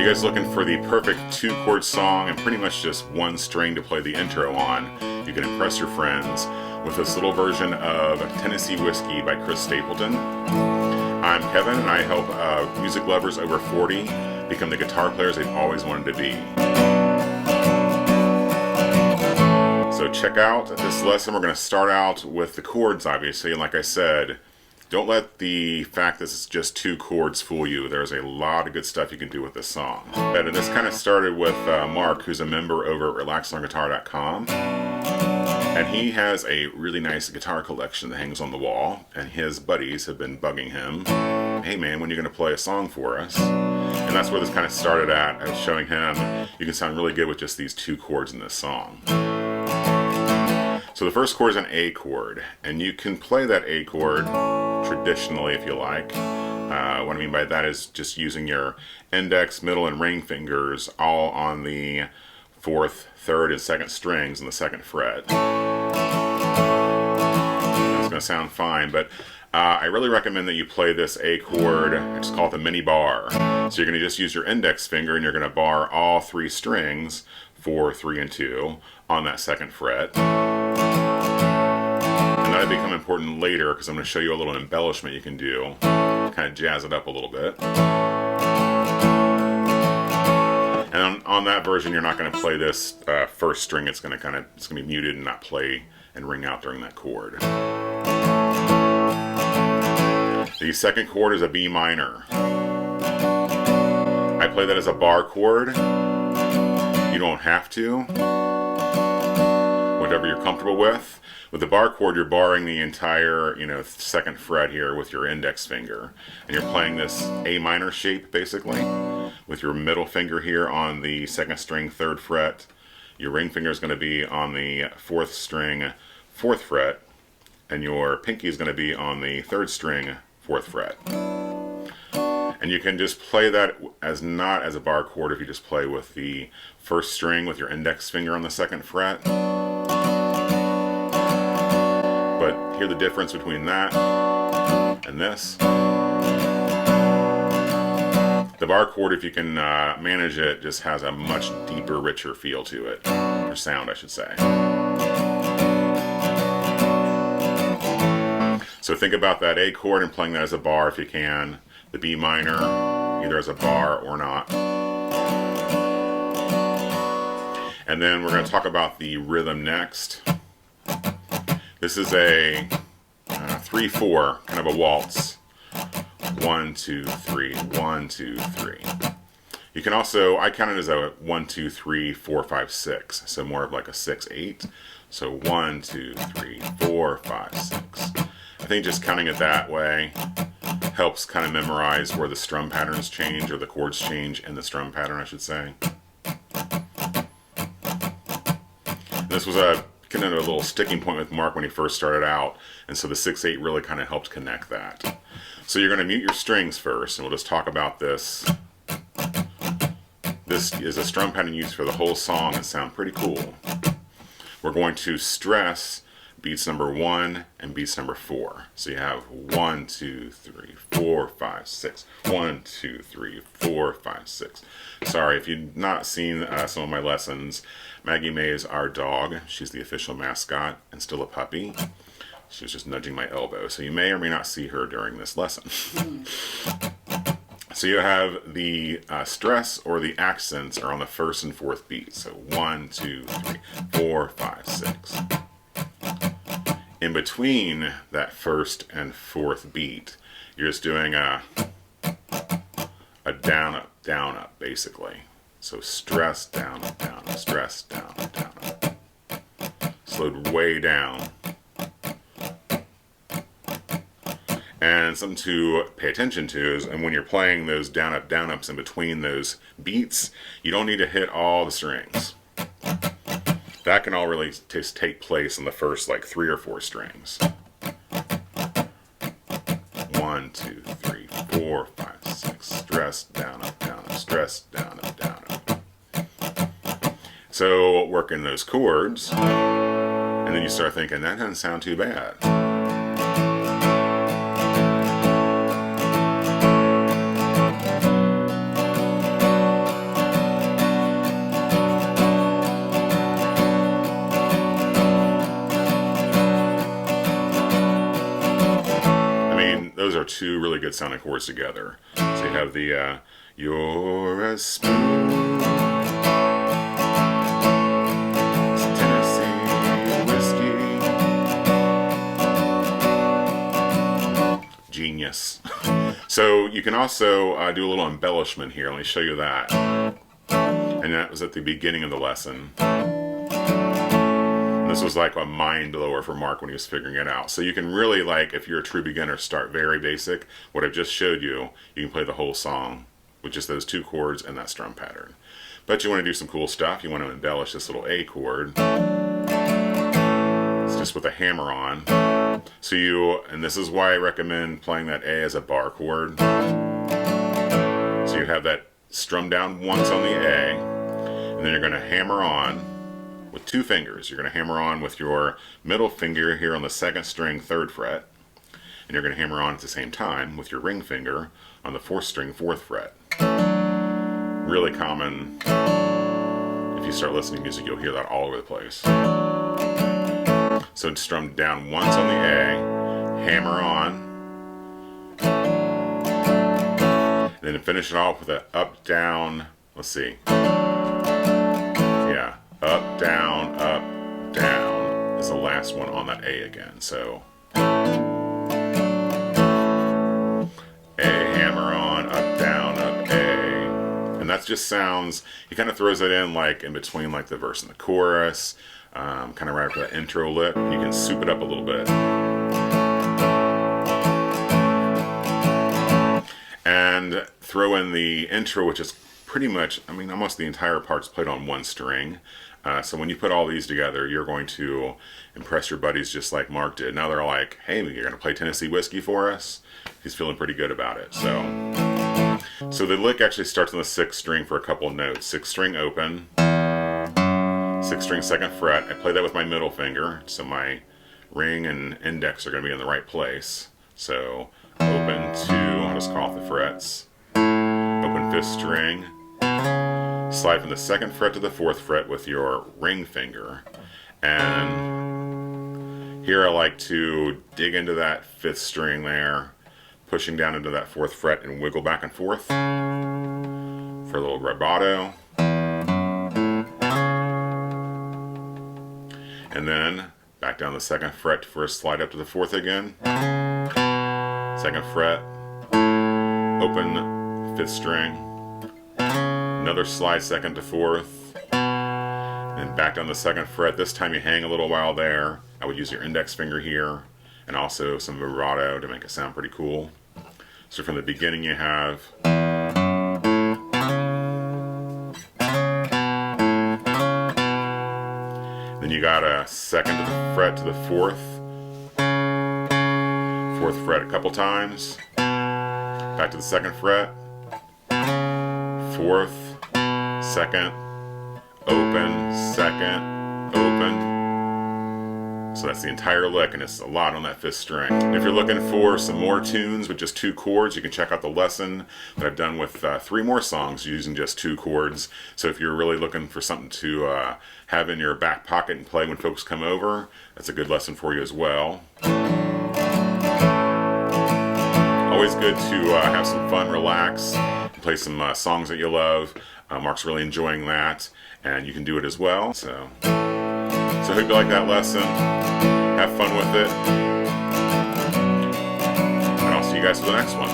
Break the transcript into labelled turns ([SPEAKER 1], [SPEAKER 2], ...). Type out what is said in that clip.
[SPEAKER 1] you guys looking for the perfect 2-chord song and pretty much just one string to play the intro on, you can impress your friends with this little version of Tennessee Whiskey by Stapleton. I'm Kevin, and I help music lovers over 40 become the guitar players they've always wanted to be. So check out this lesson. We're going to start out with the chords, obviously, and like I said, don't let the fact that it's just 2 chords fool you. There's a lot of good stuff you can do with this song. And this kind of started with Mark, who's a member over at relaxedonguitar.com. And he has a really nice guitar collection that hangs on the wall. And his buddies have been bugging him, hey man, when are you going to play a song for us? And that's where this kind of started at. I was showing him you can sound really good with just these 2 chords in this song. So the first chord is an A chord, and you can play that A chord traditionally if you like. What I mean by that is just using your index, middle, and ring fingers all on the 4th, 3rd, and 2nd strings on the 2nd fret. It's going to sound fine, but I really recommend that you play this A chord. I just call it the mini bar. So you're going to just use your index finger and you're going to bar all 3 strings, 4, 3, and 2, on that 2nd fret. And that'll become important later because I'm going to show you a little embellishment you can do, kind of jazz it up a little bit. And on that version, you're not going to play this first string. It's going to be muted and not play and ring out during that chord. The second chord is a B minor. I play that as a bar chord. You don't have to. Whatever you're comfortable with. With the bar chord, you're barring the entire, 2nd fret here with your index finger. And you're playing this A minor shape, basically, with your middle finger here on the 2nd string, 3rd fret. Your ring finger is going to be on the 4th string, 4th fret. And your pinky is going to be on the 3rd string, 4th fret. And you can just play that as not as a bar chord if you just play with the 1st string with your index finger on the 2nd fret. But hear the difference between that and this. The bar chord, if you can manage it, just has a much deeper, richer feel to it. Or sound, I should say. So think about that A chord and playing that as a bar if you can. The B minor, either as a bar or not. And then we're going to talk about the rhythm next. This is a 3/4, kind of a waltz. 1, 2, 3, 1, 2, 3. You can also, I count it as a 1, 2, 3, 4, 5, 6. So more of like a 6, 8. So 1, 2, 3, 4, 5, 6. I think just counting it that way helps kind of memorize where the strum patterns change, or the chords change in the strum pattern, I should say. This was a kind of a little sticking point with Mark when he first started out, and so the 6/8 really kind of helped connect that. So you're going to mute your strings first, and we'll just talk about this. This is a strum pattern used for the whole song and sound pretty cool. We're going to stress beats number 1 and beats number 4. So you have 1, 2, 3, 4, 5, 6. 1, 2, 3, 4, 5, 6. Sorry, if you've not seen some of my lessons, Maggie May is our dog. She's the official mascot and still a puppy. She was just nudging my elbow, so you may or may not see her during this lesson. So you have the stress or the accents are on the 1st and 4th beat. So 1, 2, 3, 4, 5, 6. In between that 1st and 4th beat, you're just doing a down up, basically. So stress, down up, stress, down up. Slowed way down. And something to pay attention to is, and when you're playing those down ups in between those beats, you don't need to hit all the strings. That can all really just take place in the first like 3 or 4 strings. 1, 2, 3, 4, 5, 6. Stress, down up, stress, down up. So working those chords, and then you start thinking, that doesn't sound too bad. those are two really good sounding chords together. So you have the you're as smooth as Tennessee whiskey. Genius. So you can also do a little embellishment here. Let me show you that. And that was at the beginning of the lesson. This was like a mind blower for Mark when he was figuring it out. So you can really, like, if you're a true beginner, start very basic. What I've just showed you, you can play the whole song with just those two chords and that strum pattern. But you want to do some cool stuff. You want to embellish this little A chord. It's just with a hammer on. So and this is why I recommend playing that A as a bar chord. So you have that strum down once on the A, and then you're going to hammer on with two fingers. You're going to hammer on with your middle finger here on the 2nd string 3rd fret, and you're going to hammer on at the same time with your ring finger on the 4th string 4th fret. Really common. If you start listening to music, you'll hear that all over the place. So strum down once on the A, hammer on, and then finish it off with an up, down, let's see. Yeah, up, down is the last one on that A again. So A, hammer on, up, down, up, A. And that just sounds, he kind of throws it in like in between like the verse and the chorus, kind of right after that intro lick. You can soup it up a little bit. And throw in the intro, which is pretty much, I mean, almost the entire part's played on one string. So when you put all these together, you're going to impress your buddies just like Mark did. Now they're like, hey, you're going to play Tennessee Whiskey for us? He's feeling pretty good about it. So the lick actually starts on the 6th string for a couple of notes. 6th string open, 6th string 2nd fret. I play that with my middle finger, so my ring and index are going to be in the right place. So open 2, I'll just call off the frets. Open 5th string. Slide from the 2nd fret to the 4th fret with your ring finger. And here I like to dig into that 5th string there, pushing down into that 4th fret and wiggle back and forth for a little vibrato. And then back down the 2nd fret for a slide up to the 4th again. 2nd fret, open 5th string, another slide 2nd to 4th, and back down the 2nd fret. This time you hang a little while there. I would use your index finger here, and also some vibrato to make it sound pretty cool. So from the beginning you have then you got a 2nd to the fret to the 4th, 4th fret a couple times, back to the 2nd fret, 4th, 2nd, open, 2nd, open. So that's the entire lick, and it's a lot on that 5th string. And if you're looking for some more tunes with just 2 chords, you can check out the lesson that I've done with 3 more songs using just 2 chords. So if you're really looking for something to have in your back pocket and play when folks come over, that's a good lesson for you as well. Always good to have some fun, relax, and play some songs that you love. Mark's really enjoying that, and you can do it as well. So I hope you like that lesson. Have fun with it. And I'll see you guys for the next one.